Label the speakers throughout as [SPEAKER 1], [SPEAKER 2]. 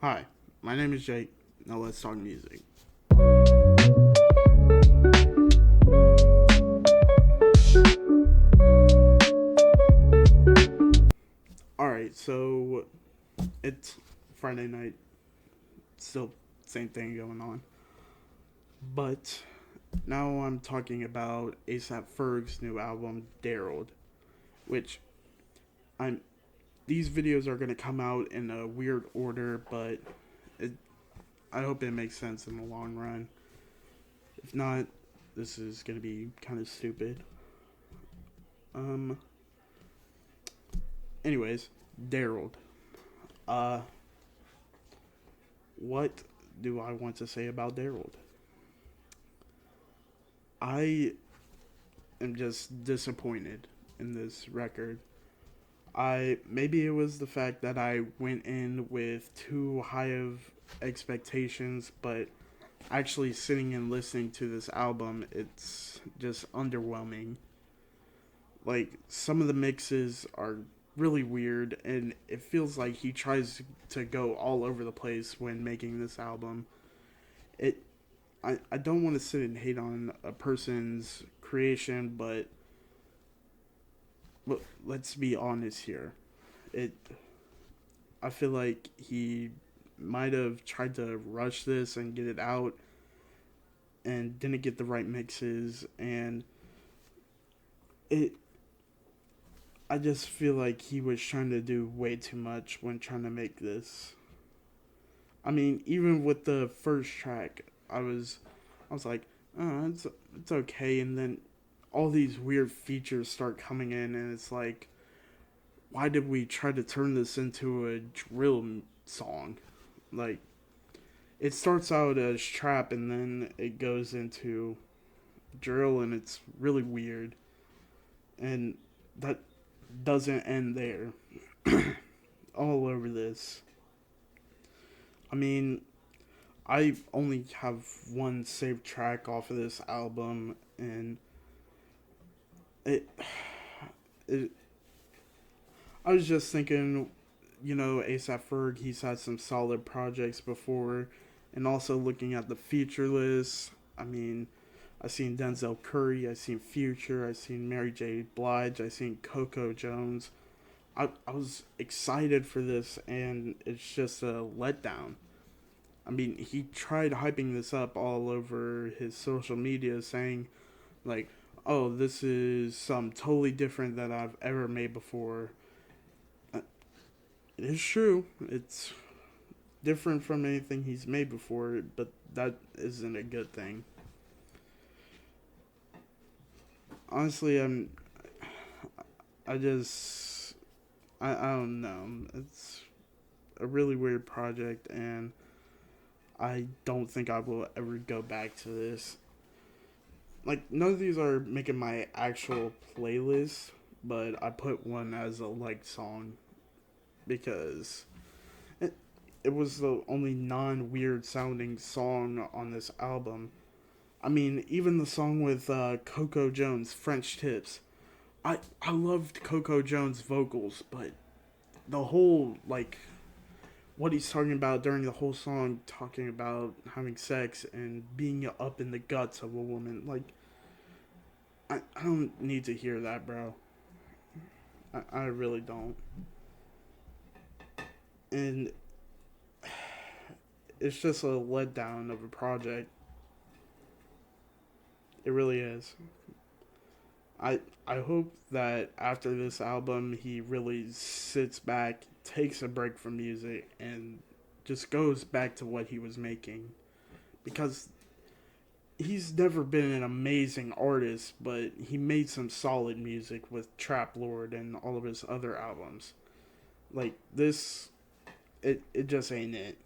[SPEAKER 1] Hi, my name is Jake. Now let's talk music. Alright, so it's Friday night. Still, same thing going on. But now I'm talking about ASAP Ferg's new album, DAROLD, which I'm. These videos are gonna come out in a weird order, but it, I hope it makes sense in the long run. If not, this is gonna be kind of stupid. Um. Anyways, DAROLD. Uh, what do I want to say about DAROLD? I am just disappointed in this record. I maybe it was the fact that I went in with too high of expectations, but actually sitting and listening to this album, it's just underwhelming. Like some of the mixes are really weird and it feels like he tries to go all over the place when making this album. It I don't want to sit and hate on a person's creation, but let's be honest here. It I feel like he might have tried to rush this and get it out and didn't get the right mixes, and it I just feel like he was trying to do way too much when trying to make this. I mean, even with the first track, I was like, oh, it's okay, and then all these weird features start coming in, and it's like, why did we try to turn this into a drill song? Like, it starts out as trap, and then it goes into drill, and it's really weird, and that doesn't end there. All over this. I mean, I only have one saved track off of this album, and it, it I was just thinking, ASAP Ferg, he's had some solid projects before, and also looking at the feature list. I mean, I seen Denzel Curry, I seen Future, I seen Mary J. Blige, I seen Coco Jones. I was excited for this, and it's just a letdown. I mean, he tried hyping this up all over his social media, saying, like, oh, this is something totally different that I've ever made before. It is true. It's different from anything he's made before, but that isn't a good thing. Honestly, I just, I don't know. It's a really weird project, and I don't think I will ever go back to this. Like, none of these are making my actual playlist, but I put one as a liked song because it was the only non weird sounding song on this album. I mean, even the song with Coco Jones, French Tips. I loved Coco Jones' vocals, but the whole, like, what he's talking about during the whole song, talking about having sex and being up in the guts of a woman, like, I don't need to hear that, bro. I really don't. And it's just a letdown of a project. It really is. I hope that after this album he really sits back, takes a break from music, and just goes back to what he was making. Because he's never been an amazing artist, but he made some solid music with Trap Lord and all of his other albums. Like this, it just ain't it.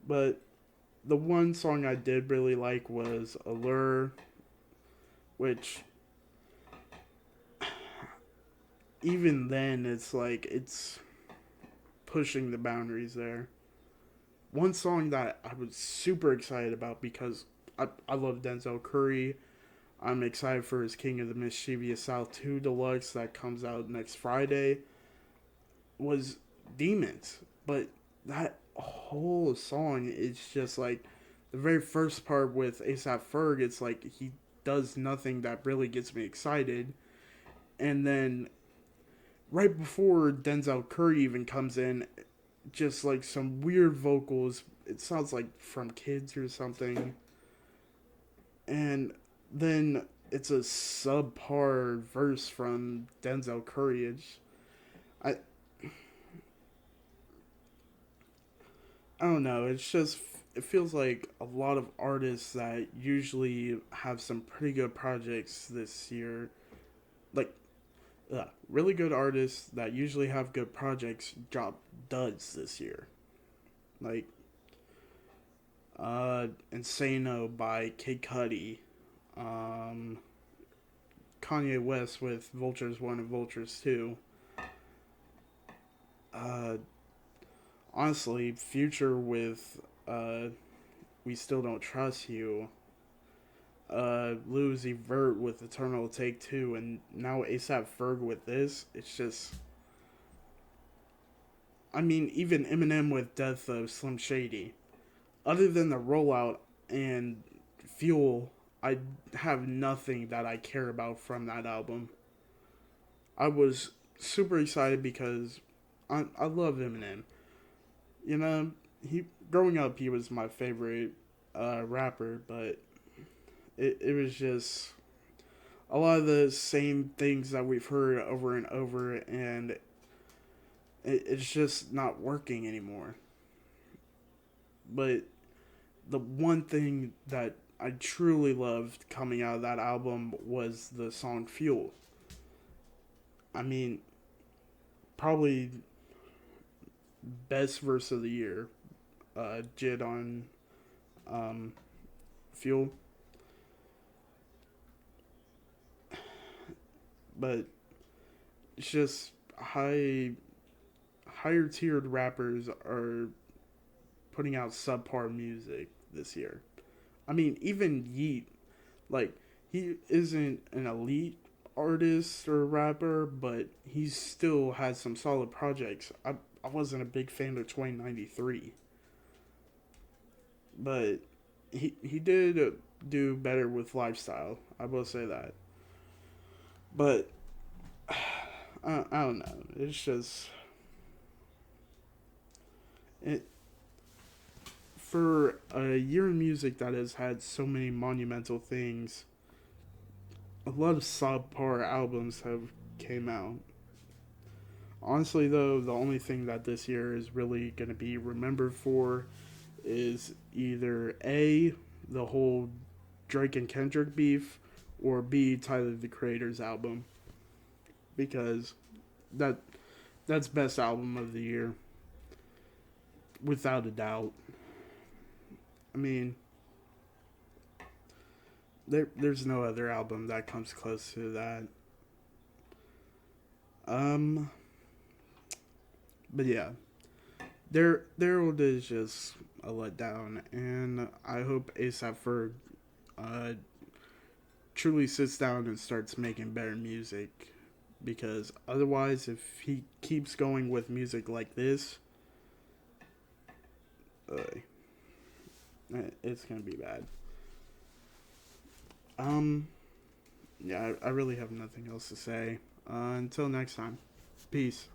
[SPEAKER 1] But the one song I did really like was Allure, which even then it's like it's pushing the boundaries there. One song that I was super excited about because I love Denzel Curry. I'm excited for his King of the Mischievous South 2 Deluxe that comes out next Friday. Was Demons. But that whole song is just like the very first part with ASAP Ferg. It's like he does nothing that really gets me excited, and then right before Denzel Curry even comes in, just like some weird vocals. It sounds like from Kids or something, and then it's a subpar verse from Denzel Curry. I I don't know. It's just it feels like a lot of artists that usually have some pretty good projects this year, like really good artists that usually have good projects, drop duds this year. Like Insano by Kid Cudi, um, Kanye West with Vultures One and Vultures Two. Uh, Honestly, Future with We Still Don't Trust You. Lil Uzi Vert with Eternal Take Two, and now ASAP Ferg with this. It's just, I mean, even Eminem with Death of Slim Shady. Other than the rollout and Fuel, I have nothing that I care about from that album. I was super excited because I love Eminem. You know, he growing up he was my favorite rapper, but it was just a lot of the same things that we've heard over and over, and it's just not working anymore. But the one thing that I truly loved coming out of that album was the song Fuel. I mean, probably best verse of the year. Jid on Fuel. But it's just higher tiered rappers are putting out subpar music this year. I mean, even Yeet, like, he isn't an elite artist or rapper, but he still has some solid projects. I wasn't a big fan of 2093, but he did do better with Lifestyle. I will say that. But I don't know. It's just it for a year in music that has had so many monumental things. A lot of subpar albums have came out. Honestly, though, the only thing that this year is really going to be remembered for is either A, the whole Drake and Kendrick beef, or B, Tyler the Creator's album. Because that that's best album of the year, without a doubt. I mean, there's no other album that comes close to that. Um, but yeah, Darold is just a letdown, and I hope ASAP Ferg uh, truly sits down and starts making better music. Because otherwise, if he keeps going with music like this, uh, it's gonna be bad. Um, yeah, I really have nothing else to say. Until next time, peace.